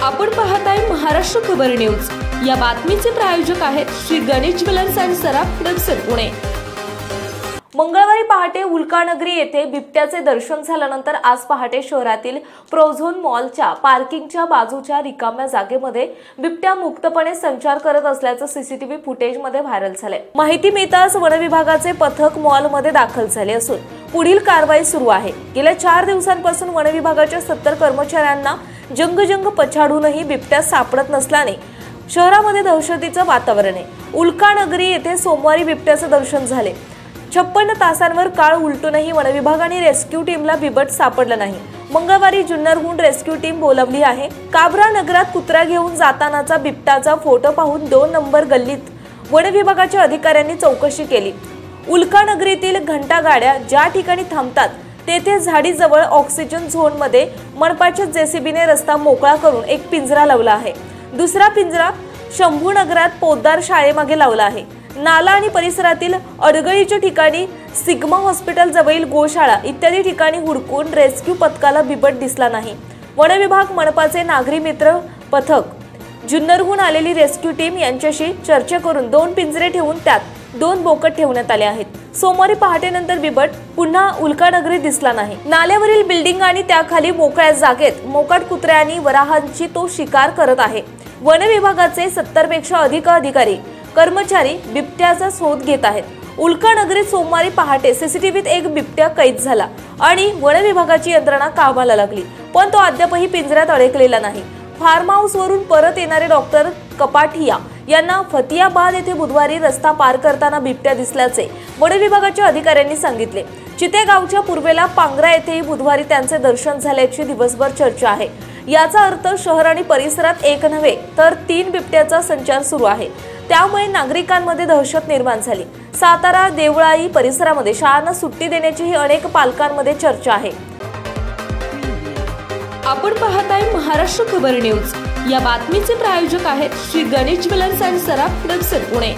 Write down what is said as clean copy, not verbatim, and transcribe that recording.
आपण पाहताय महाराष्ट्र खबर न्यूज। या बातमीचे प्रायोजक आहेत Shri Ganesh jewellers and Saraf production Pune. मंगळवारी पहाटे उल्कानगरी येथे बिबट्याचे दर्शन झाल्यानंतर आज पहाटे शहरातील प्रोझोन मॉलच्या पार्किंगच्या बाजूच्या रिकाम्या जागेमध्ये बिबट्या मुक्तपणे संचार करत असल्याचं सीसीटीव्ही फुटेजमध्ये व्हायरल झाले। माहिती मिळताच वन विभागाचे पथक मॉलमध्ये दाखल झाले असून पुढील कारवाई सुरू आहे। गेल्या 4 दिवसांपासून वन विभागाच्या 70 कर्मचाऱ्यांना जंग पछाडूनही बिबट्या सापडत नसल्याने शहरामध्ये दहशतीचं वातावरण आहे। उल्कानगरी येथे सोमवारी बिबट्याचं दर्शन झाले। 56 तासांवर काळ उलटूनही वन विभागाने रेस्क्यू टीमला बिबट सापडला नाही। मंगळवारी जुन्नरहून रेस्क्यू टीम बोलावली आहे। काबरा नगरात कुत्रा घेऊन जातानाचा बिबट्याचा फोटो पाहून 2 नंबर गल्लीत वन विभागाच्या अधिकाऱ्यांनी चौकशी केली। उल्कानगरीतील घंटा गाड्या ज्या ठिकाणी थांबतात तेथे झाडीजवळ ऑक्सिजन झोन मध्ये मनपाच्या जेसीबीने रस्ता मोकळा करून एक पिंजरा लावला आहे। दुसरा पिंजरा शंभूनगरात पोद्दार शाळेमागे लावला आहे। नाला आणि परिसरातील अडगळीच्या ठिकाणी सिग्मा हॉस्पिटल जवळील गोशाळा इत्यादी ठिकाणी हुडकून रेस्क्यू पथकाला बिबट दिसला नाही। वन विभाग, मनपाचे नागरी मित्र पथक, जुन्नरहून आलेली रेस्क्यू टीम यांच्याशी चर्चा करून 2 पिंजरे ठेवून त्यात 2 बोकड ठेवण्यात आले आहेत। सोमवारी पहाटेनंतर बिबट पुन्हा उल्कानगरीत दिसला नाही। नाल्यावरील बिल्डिंग आणि त्याखाली मोकळ्या जागेत मोकाट कुत्र्या आणि वराहांची तो शिकार करत आहे। वन विभागाचे 70 पेक्षा अधिक अधिकारी कर्मचारी बिबट्याचा शोध घेत आहेत। उल्कानगरीत सोमवारी पहाटे सीसीटीव्हीत एक बिबट्या कैद झाला आणि वन विभागाची यंत्रणा कामाला लागली, पण तो अद्यापही पिंजऱ्यात अडकलेला नाही। फार्म हाऊस वरून परत येणारे डॉक्टर कपाठिया यांना फतियाबाद येथे बुधवारी रस्ता पार करताना बिबट्या दिसल्याचे वन विभागाच्या अधिकाऱ्यांनी सांगितले। चितेगावच्या पूर्वेला पांगरा येथेही बुधवारी त्यांचे दर्शन झाल्याची दिवसभर चर्चा आहे। याचा अर्थ शहर आणि परिसरात एक नव्हे तर 3 बिबट्याचा संचार सुरू आहे। त्यामुळे नागरिकांमध्ये दहशत निर्माण झाली। सातारा देवळाई परिसरामध्ये शाळांना सुट्टी देण्याचीही अनेक पालकांमध्ये चर्चा आहे। आपण पाहताय महाराष्ट्र खबर न्यूज। या बातमीचे प्रायोजक आहेत Shri Ganesh jewellers and Saraf production Pune.